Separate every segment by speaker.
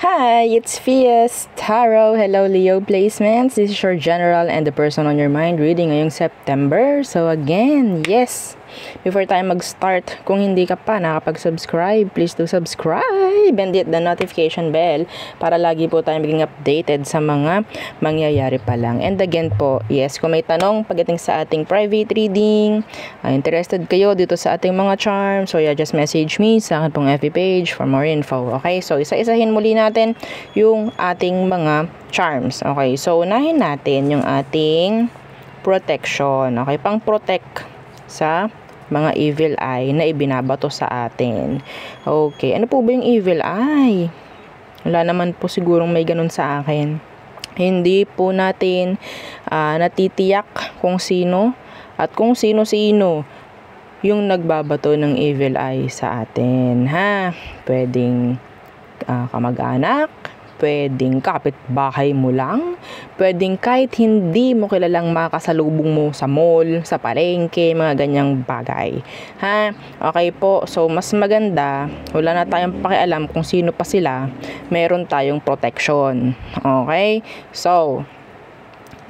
Speaker 1: Hi, it's Fias Tarot. Hello, Leo placements. This is your general and the person on your mind reading ngayong September. So again, yes, before tayo mag-start, kung hindi ka pa nakapag-subscribe, please do subscribe and hit the notification bell para lagi po tayo maging updated sa mga mangyayari pa lang. And again po, yes, kung may tanong pagdating sa ating private reading, interested kayo dito sa ating mga charms, so yeah, just message me sa akin pong FB page for more info. Okay, so isa-isahin muli natin yung ating mga charms. Okay, so unahin natin yung ating protection. Okay, pang-protect sa mga evil eye na ibinabato sa atin. Okay, ano po ba yung evil eye? Wala naman po sigurong may ganun sa akin. Hindi po natin natitiyak kung sino at kung sino-sino yung nagbabato ng evil eye sa atin. Ha? Pwedeng kamag-anak, pwedeng kapitbahay mo lang, pwedeng kahit hindi mo kilalang makasalubong mo sa mall, sa palengke, mga ganyang bagay. Ha? Okay po, so mas maganda, wala na tayong pakialam kung sino pa sila, meron tayong protection. Okay? So,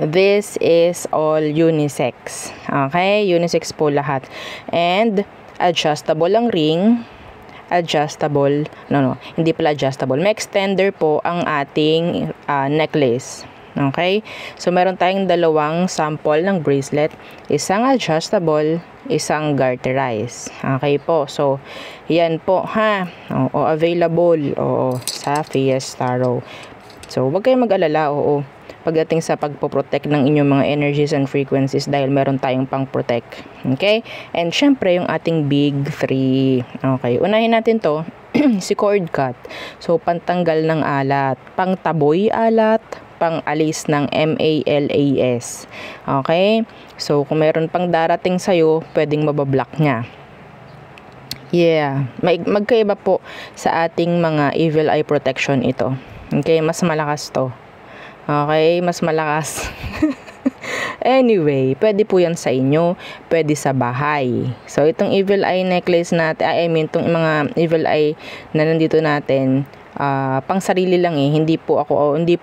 Speaker 1: this is all unisex. Okay? Unisex po lahat. And, adjustable ang ring. Adjustable, hindi pala adjustable. May extender po ang ating necklace. Okay? So, meron tayong dalawang sample ng bracelet. Isang adjustable, isang garterized. Okay po. So, yan po, ha? O, available, sa Fias Tarot. So, huwag kayong mag-alala, pagdating sa pagpoprotect ng inyong mga energies and frequencies dahil meron tayong pang-protect. Okay? And syempre, yung ating big 3. Okay, unahin natin to, si cord cut. So, pantanggal ng alat, pang-taboy alat, pang-alis ng MALAS. Okay? So, kung meron pang darating sa'yo, pwedeng mabablock niya. Yeah. Magkaiba po sa ating mga evil eye protection ito. Okay? Mas malakas to. Okay, mas malakas. Anyway, pwede po yan sa inyo, pwede sa bahay. So, itong evil eye necklace natin, itong mga evil eye na nandito natin, pang sarili lang hindi po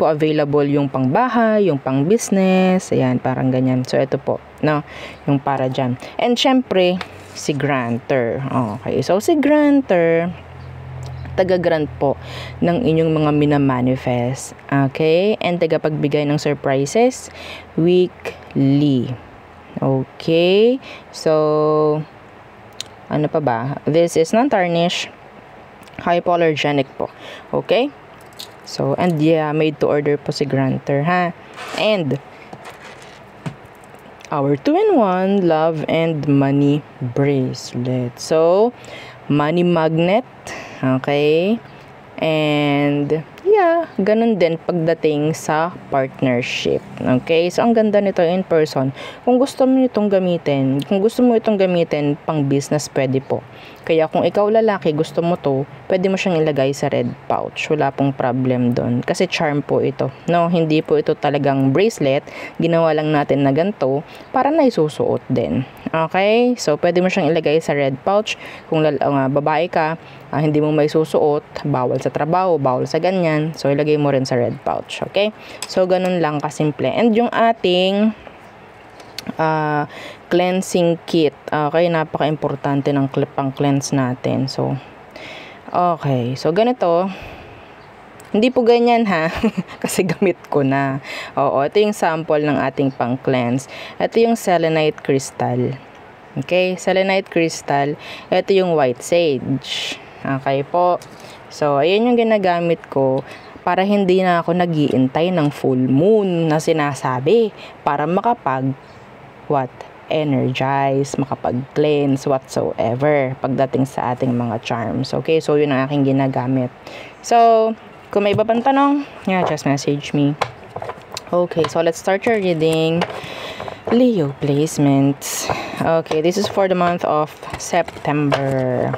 Speaker 1: available yung pang bahay, yung pang business, ayan, parang ganyan. So, ito po, yung para dyan. And syempre, si granter. Okay, so si granter, taga-grant po ng inyong mga minamanifest. Okay? And tagapagbigay ng surprises weekly. Okay? So, ano pa ba? This is non-tarnish, hypoallergenic po. Okay? So, and yeah, made to order po si granter, ha? And, our 2-in-1 love and money bracelet. So, money magnet. Okay? And, yeah, ganun din pagdating sa partnership. Okay? So, ang ganda nito in person. Kung gusto mo itong gamitin, pang business, pwede po. Kaya kung ikaw lalaki, gusto mo to, pwede mo siyang ilagay sa red pouch. Wala pong problem doon. Kasi charm po ito. Hindi po ito talagang bracelet. Ginawa lang natin na ganito para naisusuot din. Okay? So, pwede mo siyang ilagay sa red pouch. Kung babae ka, hindi mo may susuot, bawal sa trabaho, bawal sa ganyan. So, ilagay mo rin sa red pouch. Okay? So, ganun lang kasimple. And yung ating cleansing kit. Okay, napaka-importante ng pang-cleanse natin. So, okay. So, ganito. Hindi po ganyan, ha? Kasi gamit ko na. Ito yung sample ng ating pang-cleanse. Ito yung selenite crystal. Okay, selenite crystal. Ito yung white sage. Okay po. So, ayan yung ginagamit ko para hindi na ako nag-iintay ng full moon na sinasabi para energize, makapag-cleanse, whatsoever, pagdating sa ating mga charms. Okay, so yun ang aking ginagamit. So, kung may iba pang tanong, just message me. Okay, so let's start your reading. Leo placements. Okay, this is for the month of September.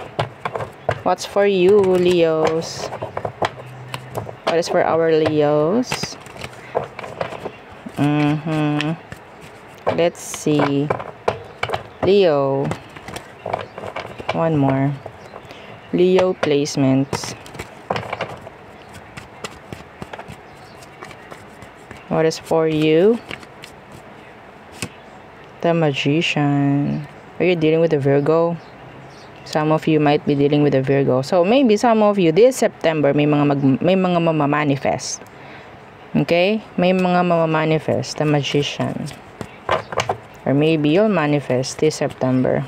Speaker 1: What's for you, Leos? What is for our Leos? Let's see. Leo. One more. Leo placements. What is for you? The Magician. Are you dealing with a Virgo? Some of you might be dealing with a Virgo. So maybe some of you this September may mga mamamanifest. Okay? May mga mamamanifest. The Magician. Or maybe you'll manifest this September.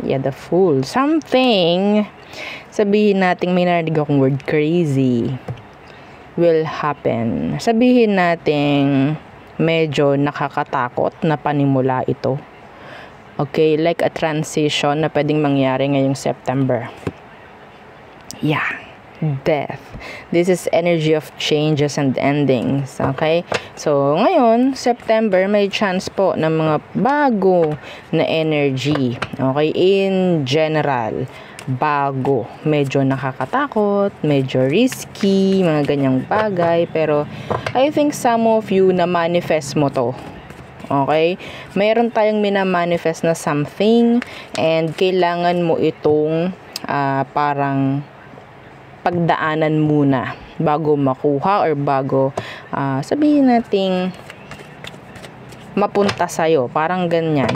Speaker 1: Yeah, the Fool. Something, sabihin natin, may narinig akong word, crazy, will happen. Sabihin natin, medyo nakakatakot na panimula ito. Okay, like a transition na pwedeng mangyari ngayong September. Yeah, death. This is energy of changes and endings. Okay, so ngayon, September, may chance po ng mga bago na energy. Okay, in general, bago, medyo nakakatakot, medyo risky, mga ganyang bagay, pero I think some of you na manifest mo to. Okay? Mayroon tayong minamanifest na something and kailangan mo itong parang pagdaanan muna bago makuha or bago sabihin nating mapunta sa'yo, parang ganyan.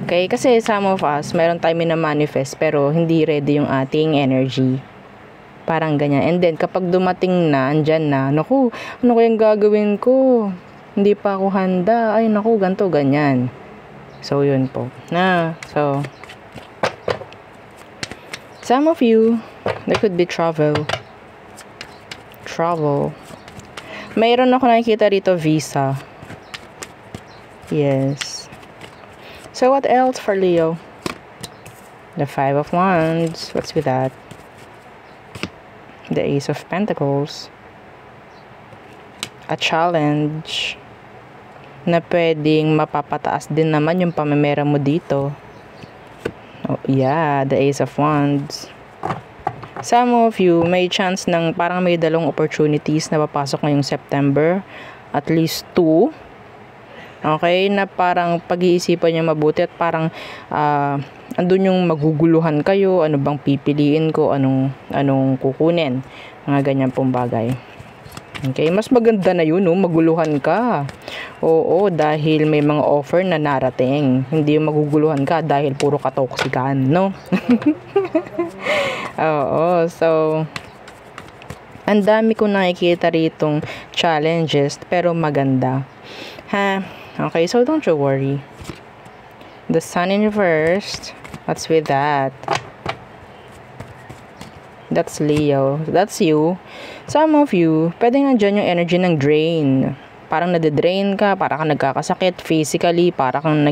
Speaker 1: Okay, kasi some of us, meron tayong minamanifest pero hindi ready yung ating energy. Parang ganyan. And then, kapag dumating na, andyan na, naku, ano kayang gagawin ko? Hindi pa ako handa. Ay, naku, ganito, ganyan. So, yun po. So, some of you, there could be travel. Travel. Mayroon ako nakikita rito, visa. Yes. So, what else for Leo? The Five of Wands. What's with that? The Ace of Pentacles. A challenge na pwedeng mapapataas din naman yung pamemera mo dito. Oh, yeah, the Ace of Wands. Some of you, may chance ng parang may dalawang opportunities na papasok ngayong September. At least 2. Okay, na parang pag-iisipan niyo mabuti at parang andun yung maguguluhan kayo, ano bang pipiliin ko, anong kukunin, mga ganyan pong bagay. Okay, mas maganda na yun, no? Maguluhan ka. Oo, dahil may mga offer na narating. Hindi yung maguguluhan ka dahil puro katoksikan, no? Oo, so ang dami kong nakikita ritong challenges pero maganda. Ha? Okay, so don't you worry. The Sun in reverse. What's with that? That's Leo. That's you. Some of you, pwedeng nandyan yung energy ng drain. Parang nade-drain ka, parang kang nagkakasakit physically, parang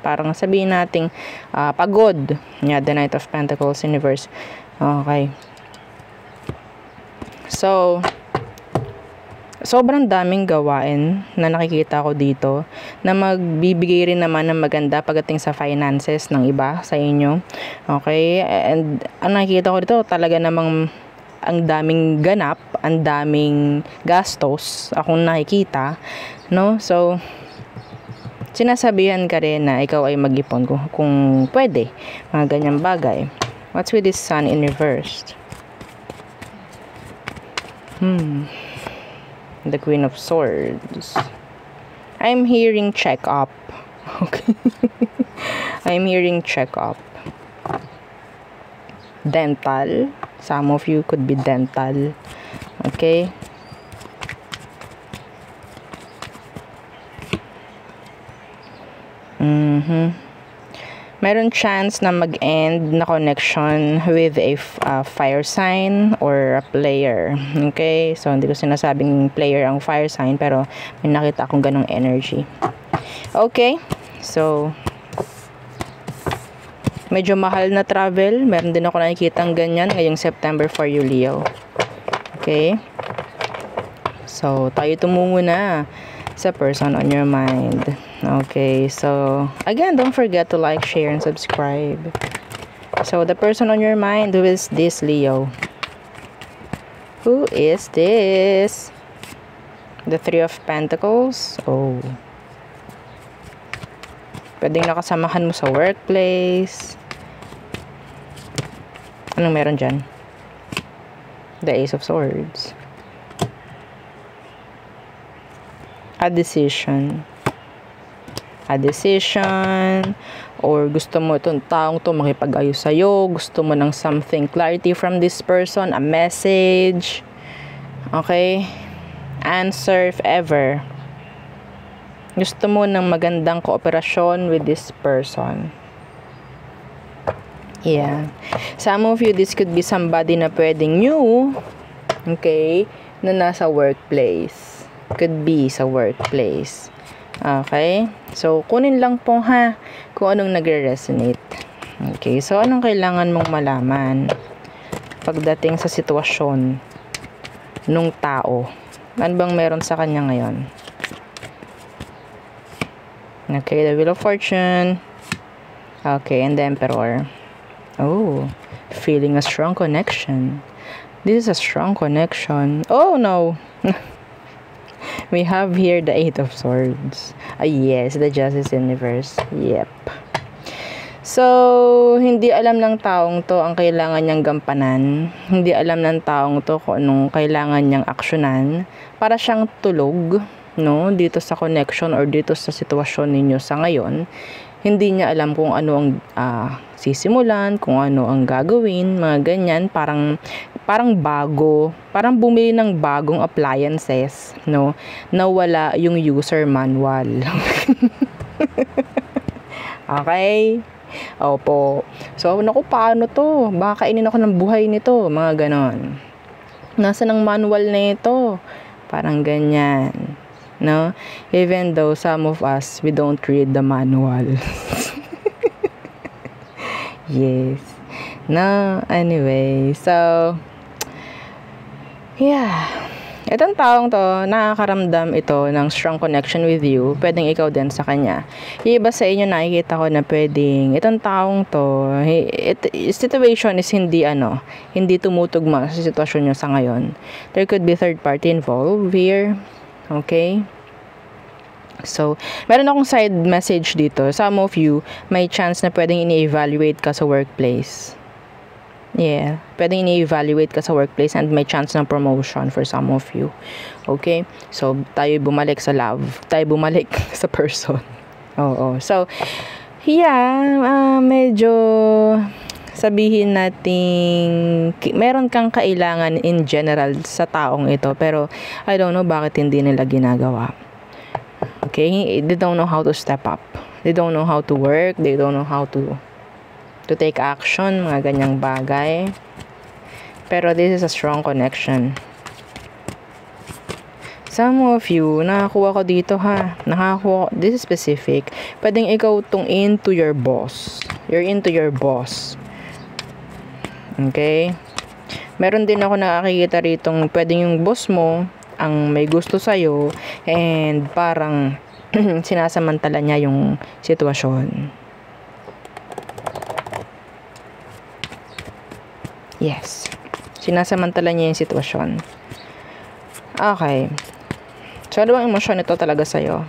Speaker 1: parang sabihin nating pagod. Yeah, the Knight of Pentacles in reverse. Okay. So, sobrang daming gawain na nakikita ko dito na magbibigay rin naman ng maganda pagdating sa finances ng iba sa inyo. Okay? And ang nakikita ko dito talaga namang ang daming ganap, ang daming gastos akong nakikita, no? So, sinasabihan ka rin na ikaw ay mag-ipon kung pwede, mga ganyang bagay. What's with this Sun in reversed? The Queen of Swords. I'm hearing check up. Okay. I'm hearing check up. Dental. Some of you could be dental. Okay. Meron chance na mag-end na connection with a fire sign or a player. Okay? So, hindi ko sinasabing player ang fire sign, pero may nakita akong ganong energy. Okay? So, medyo mahal na travel. Meron din ako nakikita ang ganyan ngayong September for you, Leo. Okay? So, tayo tumungo na sa person on your mind. Okay, so again, don't forget to like, share, and subscribe. So the person on your mind, who is this, Leo? Who is this? The Three of Pentacles. Oh, pwedeng nakasamahan mo sa workplace. Anong meron dyan? The Ace of Swords. A decision. A decision, or gusto mo itong taong to makipag-ayos sa'yo, gusto mo ng something clarity from this person, a message, okay, answer if ever. Gusto mo ng magandang kooperasyon with this person. Yeah. Some of you, this could be somebody na pwedeng new, okay, na nasa workplace. Could be sa workplace. Okay? So, kunin lang po ha kung anong nagre-resonate. Okay? So, anong kailangan mong malaman pagdating sa sitwasyon nung tao? Ano bang meron sa kanya ngayon? Okay, the Wheel of Fortune. Okay, and the Emperor. Oh, feeling a strong connection. This is a strong connection. Oh, no! We have here the Eight of Swords. Yes, the Justice Universe. Yep. So, hindi alam ng taong to ang kailangan niyang gampanan. Hindi alam ng taong to kung anong kailangan niyang aksyonan. Para siyang tulog, no? Dito sa connection or dito sa sitwasyon ninyo sa ngayon. Hindi niya alam kung ano ang sisimulan, kung ano ang gagawin, mga ganyan. Parang bago, parang bumili ng bagong appliances, no? Nawala yung user manual. Okay? Opo. So, naku, paano to? Baka kainin ako ng buhay nito, mga ganon. Nasa ng manual na ito? Parang ganyan, no? Even though some of us, we don't read the manual. Yes. No, anyway, so yeah. Itong taong to, nakakaramdam ito ng strong connection with you. Pwedeng ikaw din sa kanya. Yung iba sa inyo nakikita ko na pwedeng itong taong to, situation is hindi tumutugma sa sitwasyon nyo sa ngayon. There could be third party involved here. Okay? So, meron akong side message dito. Some of you, may chance na pwedeng ini-evaluate ka sa workplace. Yeah, pwedeng ini-evaluate ka sa workplace and may chance ng promotion for some of you. Okay? So, tayo bumalik sa love. Tayo bumalik sa person. Oo. So, yeah, medyo sabihin nating meron kang kailangan in general sa taong ito, pero I don't know bakit hindi nila ginagawa. Okay? They don't know how to step up. They don't know how to work. They don't know how to take action, mga ganyang bagay. Pero this is a strong connection. Some of you, nakakuha ko dito ha. This is specific. Pwedeng ikaw tong into your boss. You're into your boss. Okay? Meron din ako nakakikita ritong pwedeng yung boss mo ang may gusto sa'yo and parang sinasamantala niya yung sitwasyon. Yes. Sinasamantala niya yung sitwasyon. Okay. So, ano bang emosyon ito talaga sa'yo?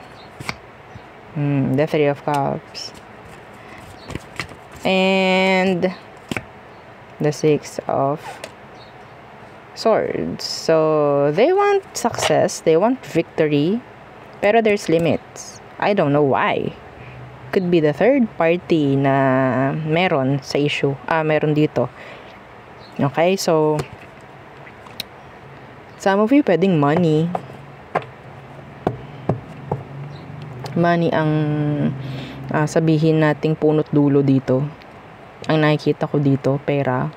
Speaker 1: The Three of Cups. And the Six of Swords. So, they want success. They want victory. Pero there's limits. I don't know why. Could be the third party na meron sa issue. Meron dito. Okay, so some of you pwedeng money. Money ang sabihin nating punot dulo dito. Ang nakikita ko dito, pera.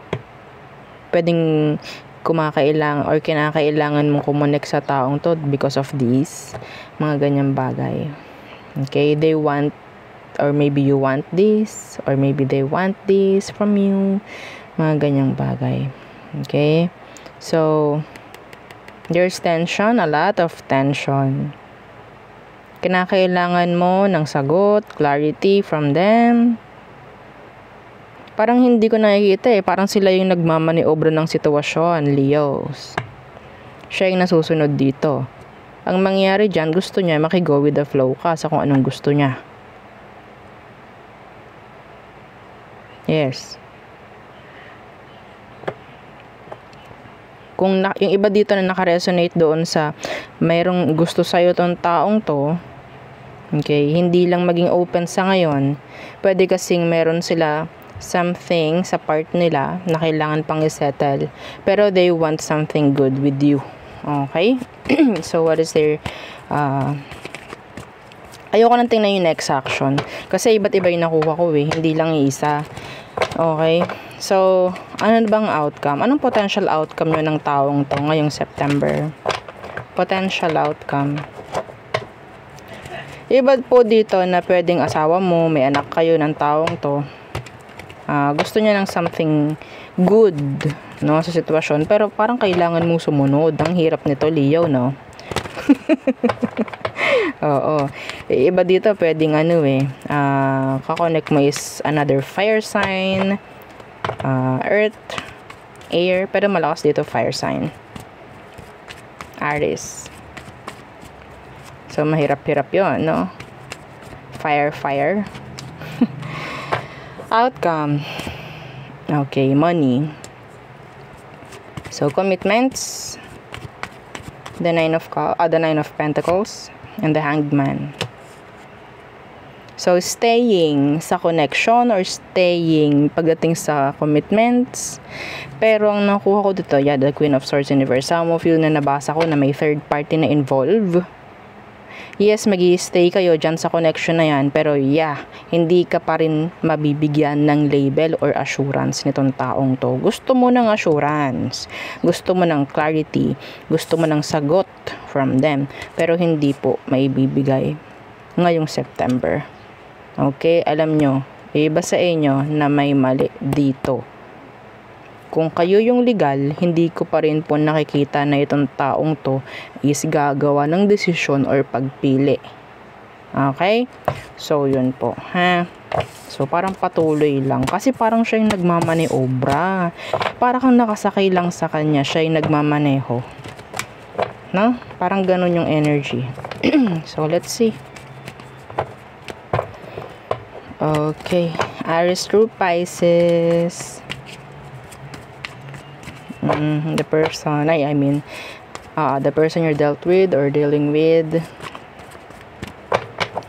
Speaker 1: Pwedeng kumakailangan or kinakailangan mong kumonek sa taong to because of this. Mga ganyang bagay. Okay, they want, or maybe you want this, or maybe they want this from you. Mga ganyang bagay. Okay? So, there's tension, a lot of tension. Kinakailangan mo ng sagot, clarity from them. Parang hindi ko nakikita parang sila yung nagmamaniobra ng sitwasyon, Leos. Siya yung nasusunod dito. Ang mangyayari dyan, gusto niya makigo with the flow ka sa kung anong gusto niya. Yes. Kung yung iba dito na naka-resonate doon sa mayroong gusto sa'yo tong taong to, okay, hindi lang maging open sa ngayon, pwede kasing meron sila something sa part nila na kailangan pang isettle, pero they want something good with you. Okay? So, what is their ayoko nang tingnan yung next action. Kasi iba't iba yung nakuha ko eh. Hindi lang isa. Okay? So, ano bang outcome? Anong potential outcome nyo ng taong to ngayong September? Potential outcome. Iba po dito na pwedeng asawa mo, may anak kayo ng taong to. Gusto niya ng something good, no, sa sitwasyon. Pero parang kailangan mong sumunod. Ang hirap nito, Leo, no? Oo. Iba dito pwedeng kakonect mo is another fire sign, earth, air, pero malakas dito fire sign, Aries. So mahirap-hirap yon, no? Fire. Outcome. Okay, money. So commitments, the Nine of Pentacles, and the Hanged Man. So, staying sa connection or staying pagdating sa commitments. Pero, ang nakuha ko dito, the Queen of Swords in reverse. Some of you na nabasa ko na may third party na involved. Yes, magi-stay kayo dyan sa connection na yan. Pero, hindi ka pa rin mabibigyan ng label or assurance nitong taong to. Gusto mo ng assurance. Gusto mo ng clarity. Gusto mo ng sagot from them. Pero, hindi po maibibigay ngayong September. Okay? Alam nyo, iba sa inyo na may mali dito. Kung kayo yung legal, hindi ko pa rin po nakikita na itong taong to is gagawa ng desisyon or pagpili. Okay? So, yun po. So, parang patuloy lang. Kasi parang siya yung nagmamaneobra. Parang kang nakasakay lang sa kanya, siya yung nagmamaneho. No? Parang ganun yung energy. So, let's see. Okay. Aries through Pisces. The person, the person you're dealt with or dealing with.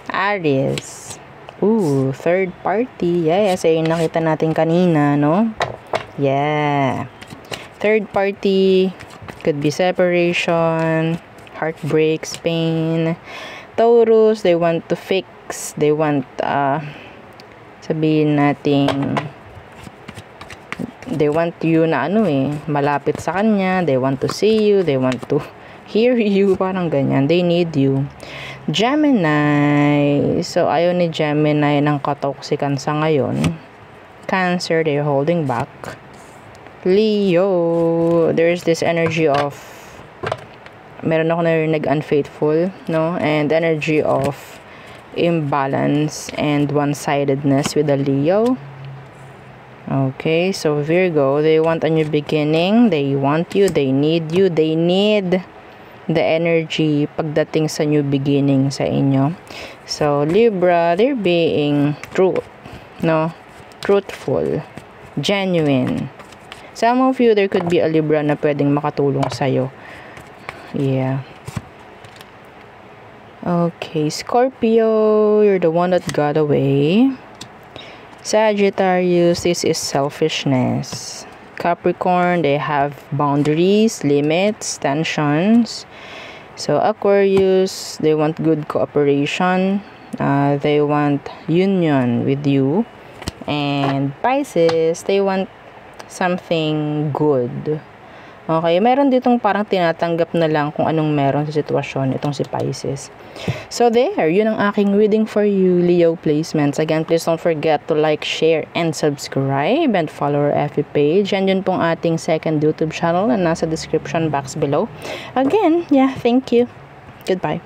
Speaker 1: Aries. Ooh, third party. Yes, yung nakita natin kanina, no? Yeah. Third party could be separation, heartbreaks, pain. Taurus, they want to fix. They want, sabihin natin, they want you na malapit sa kanya. They want to see you. They want to hear you. Parang ganyan. They need you. Gemini. So, ayaw ni Gemini ng katoksikan sa ngayon. Cancer, they're holding back. Leo, there's this energy of, meron ako narinig unfaithful, no? And energy of imbalance and one-sidedness with the Leo. Okay, so Virgo, they want a new beginning. They want you. They need you. They need the energy pagdating sa new beginning sa inyo. So, Libra, they're being truthful, genuine. Some of you, there could be a Libra na pwedeng makatulong sa'yo. Yeah. Okay, Scorpio, you're the one that got away. Sagittarius, this is selfishness. Capricorn, they have boundaries, limits, tensions. So, Aquarius, they want good cooperation. They want union with you. And Pisces, they want something good. Okay, meron ditong parang tinatanggap na lang kung anong meron sa sitwasyon itong si Pisces. So there, yun ang aking reading for you, Leo placements. Again, please don't forget to like, share, and subscribe and follow our FB page. And yun pong ating second YouTube channel na nasa description box below. Again, thank you. Goodbye.